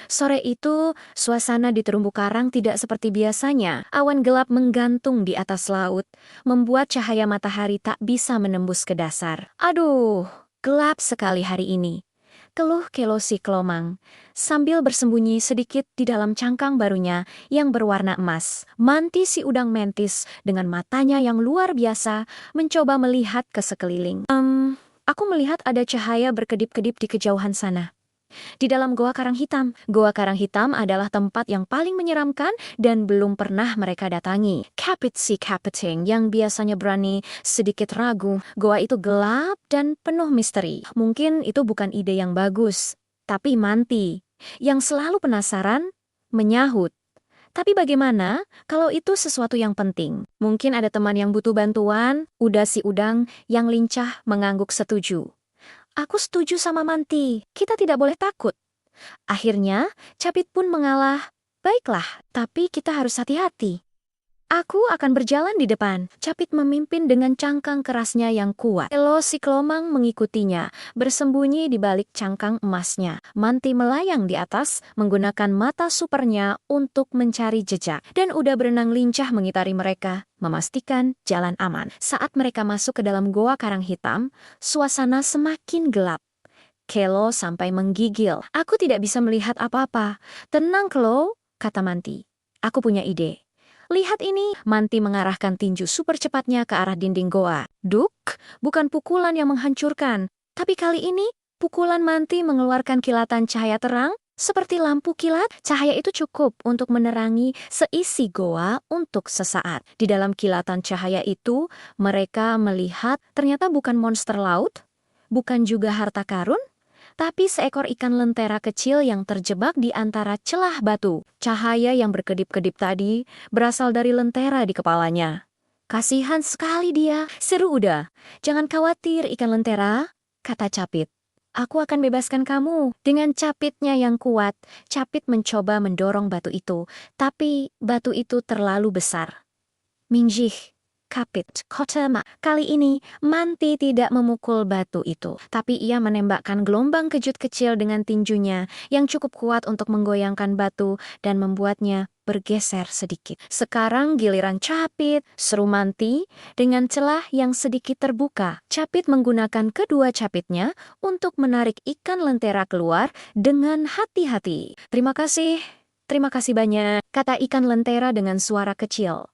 Sore itu, suasana di terumbu karang tidak seperti biasanya. Awan gelap menggantung di atas laut, membuat cahaya matahari tak bisa menembus ke dasar. Aduh, gelap sekali hari ini. Keluh Kelo si Kelomang, sambil bersembunyi sedikit di dalam cangkang barunya yang berwarna emas. Manti si udang mentis dengan matanya yang luar biasa mencoba melihat ke sekeliling. Aku melihat ada cahaya berkedip-kedip di kejauhan sana. Di dalam Goa Karang Hitam. Goa Karang Hitam adalah tempat yang paling menyeramkan dan belum pernah mereka datangi. Kapit si Kapiting yang biasanya berani sedikit ragu. Goa itu gelap dan penuh misteri. Mungkin itu bukan ide yang bagus. Tapi Manti, yang selalu penasaran, menyahut. Tapi bagaimana kalau itu sesuatu yang penting? Mungkin ada teman yang butuh bantuan, udah si udang yang lincah mengangguk setuju. Aku setuju sama Manti, kita tidak boleh takut. Akhirnya, Capit pun mengalah. Baiklah, tapi kita harus hati-hati. Aku akan berjalan di depan. Capit memimpin dengan cangkang kerasnya yang kuat. Elo si Kelomang mengikutinya, bersembunyi di balik cangkang emasnya. Manti melayang di atas, menggunakan mata supernya untuk mencari jejak. Dan udah berenang lincah mengitari mereka, memastikan jalan aman. Saat mereka masuk ke dalam Goa Karang Hitam, suasana semakin gelap. Kelo sampai menggigil. Aku tidak bisa melihat apa-apa. Tenang, Kelo, kata Manti. Aku punya ide. Lihat ini, Manti mengarahkan tinju super cepatnya ke arah dinding goa. Duk, bukan pukulan yang menghancurkan. Tapi kali ini, pukulan Manti mengeluarkan kilatan cahaya terang, seperti lampu kilat. Cahaya itu cukup untuk menerangi seisi goa untuk sesaat. Di dalam kilatan cahaya itu, mereka melihat ternyata bukan monster laut, bukan juga harta karun, tapi seekor ikan lentera kecil yang terjebak di antara celah batu. Cahaya yang berkedip-kedip tadi berasal dari lentera di kepalanya. Kasihan sekali dia, seru Uda. Jangan khawatir ikan lentera, kata Capit. Aku akan bebaskan kamu. Dengan capitnya yang kuat, Capit mencoba mendorong batu itu, tapi batu itu terlalu besar. Mingjih. Kapit, Kotama. Kali ini, Manti tidak memukul batu itu, tapi ia menembakkan gelombang kejut kecil dengan tinjunya yang cukup kuat untuk menggoyangkan batu dan membuatnya bergeser sedikit. Sekarang giliran Capit, seru Manti, dengan celah yang sedikit terbuka. Capit menggunakan kedua capitnya untuk menarik ikan lentera keluar dengan hati-hati. Terima kasih banyak, kata ikan lentera dengan suara kecil.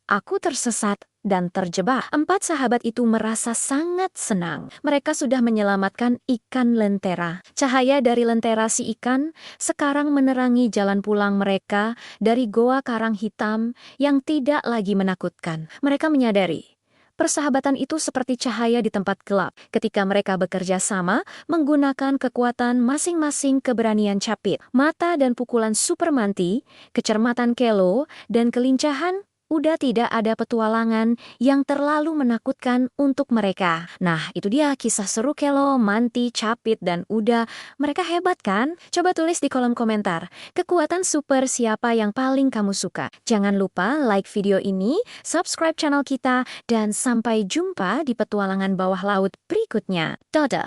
Aku tersesat dan terjebak. Empat sahabat itu merasa sangat senang. Mereka sudah menyelamatkan ikan lentera. Cahaya dari lentera si ikan sekarang menerangi jalan pulang mereka dari Goa Karang Hitam yang tidak lagi menakutkan. Mereka menyadari persahabatan itu seperti cahaya di tempat gelap. Ketika mereka bekerja sama, menggunakan kekuatan masing-masing keberanian Capit, mata dan pukulan super Manti, kecermatan Kelo, dan kelincahan, udah tidak ada petualangan yang terlalu menakutkan untuk mereka. Nah, itu dia kisah seru Kelo, Manti, Capit, dan Uda. Mereka hebat kan? Coba tulis di kolom komentar. Kekuatan super siapa yang paling kamu suka? Jangan lupa like video ini, subscribe channel kita, dan sampai jumpa di petualangan bawah laut berikutnya. Dadah!